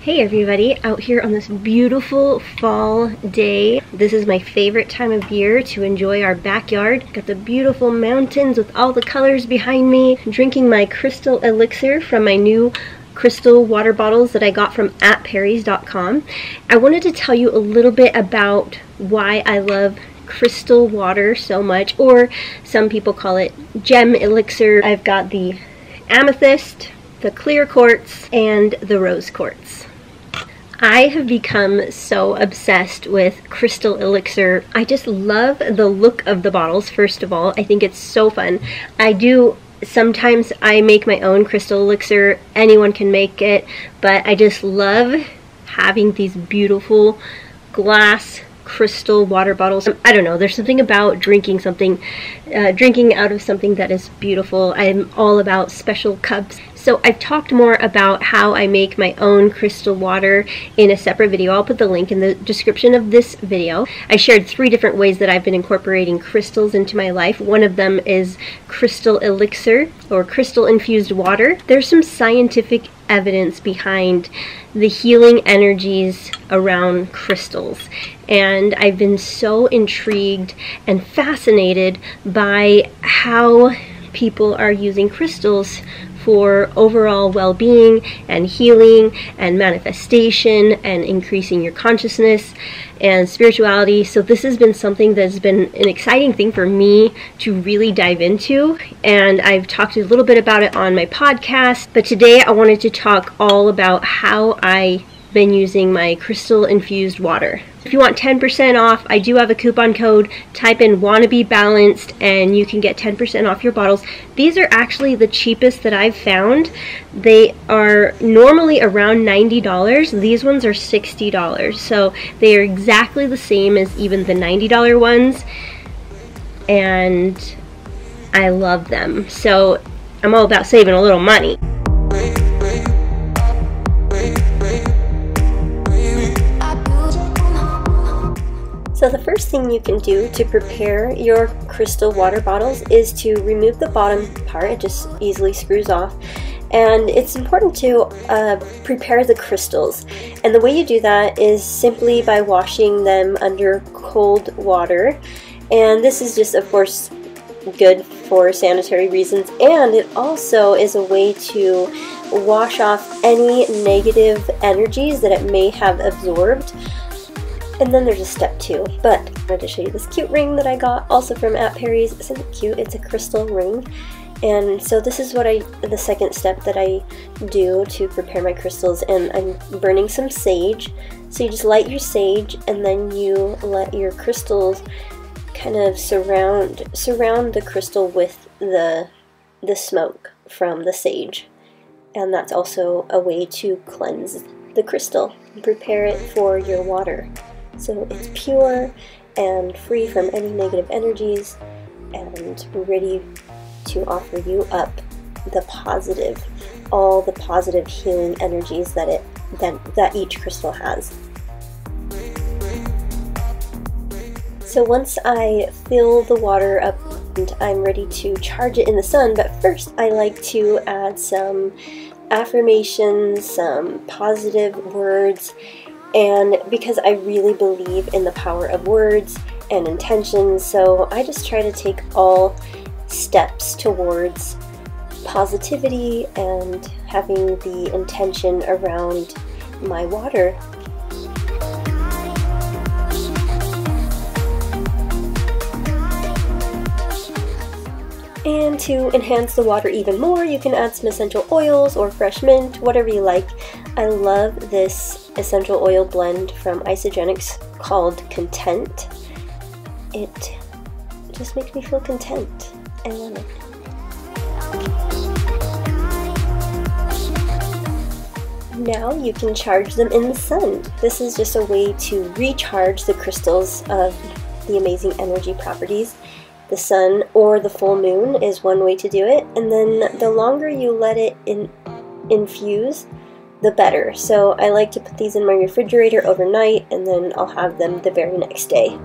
Hey everybody, out here on this beautiful fall day. This is my favorite time of year to enjoy our backyard. Got the beautiful mountains with all the colors behind me. Drinking my crystal elixir from my new crystal water bottles that I got from AtPerry's.com. I wanted to tell you a little bit about why I love crystal water so much, or some people call it gem elixir. I've got the amethyst, the clear quartz, and the rose quartz. I have become so obsessed with crystal elixir. I just love the look of the bottles, first of all. I think it's so fun. Sometimes I make my own crystal elixir. Anyone can make it, but I just love having these beautiful glass crystal water bottles. I don't know, there's something about drinking out of something that is beautiful. I'm all about special cups. So I've talked more about how I make my own crystal water in a separate video. I'll put the link in the description of this video. I shared 3 different ways that I've been incorporating crystals into my life. One of them is crystal elixir or crystal infused water. There's some scientific evidence behind the healing energies around crystals, and I've been so intrigued and fascinated by how people are using crystals for overall well-being and healing and manifestation and increasing your consciousness and spirituality. So this has been something that's been an exciting thing for me to really dive into, and I've talked a little bit about it on my podcast, but today I wanted to talk all about how I've been using my crystal infused water. If you want 10% off, I do have a coupon code. Type in Wannabe Balanced and you can get 10% off your bottles. These are actually the cheapest that I've found. They are normally around $90. These ones are $60. So they are exactly the same as even the $90 ones, and I love them. So I'm all about saving a little money. So the first thing you can do to prepare your crystal water bottles is to remove the bottom part. It just easily screws off. And it's important to prepare the crystals. And the way you do that is simply by washing them under cold water. And this is just, of course, good for sanitary reasons. And it also is a way to wash off any negative energies that it may have absorbed. And then there's a step 2, but I wanted to show you this cute ring that I got also from AtPerry's. Isn't it cute? It's a crystal ring. And so this is what the second step that I do to prepare my crystals, and I'm burning some sage. So you just light your sage and then you let your crystals kind of surround the crystal with the smoke from the sage. And that's also a way to cleanse the crystal and prepare it for your water. So it's pure and free from any negative energies and ready to offer you up all the positive healing energies that each crystal has. So once I fill the water up, and I'm ready to charge it in the sun, but first I like to add some affirmations, some positive words. And because I really believe in the power of words and intentions, so I just try to take all steps towards positivity and having the intention around my water. And to enhance the water even more, you can add some essential oils or fresh mint, whatever you like. I love this essential oil blend from Isogenics called Content. It just makes me feel content. I love it. Now you can charge them in the sun. This is just a way to recharge the crystals of the amazing energy properties. The sun or the full moon is one way to do it, and then the longer you let it infuse, the better. So I like to put these in my refrigerator overnight, and then I'll have them the very next day.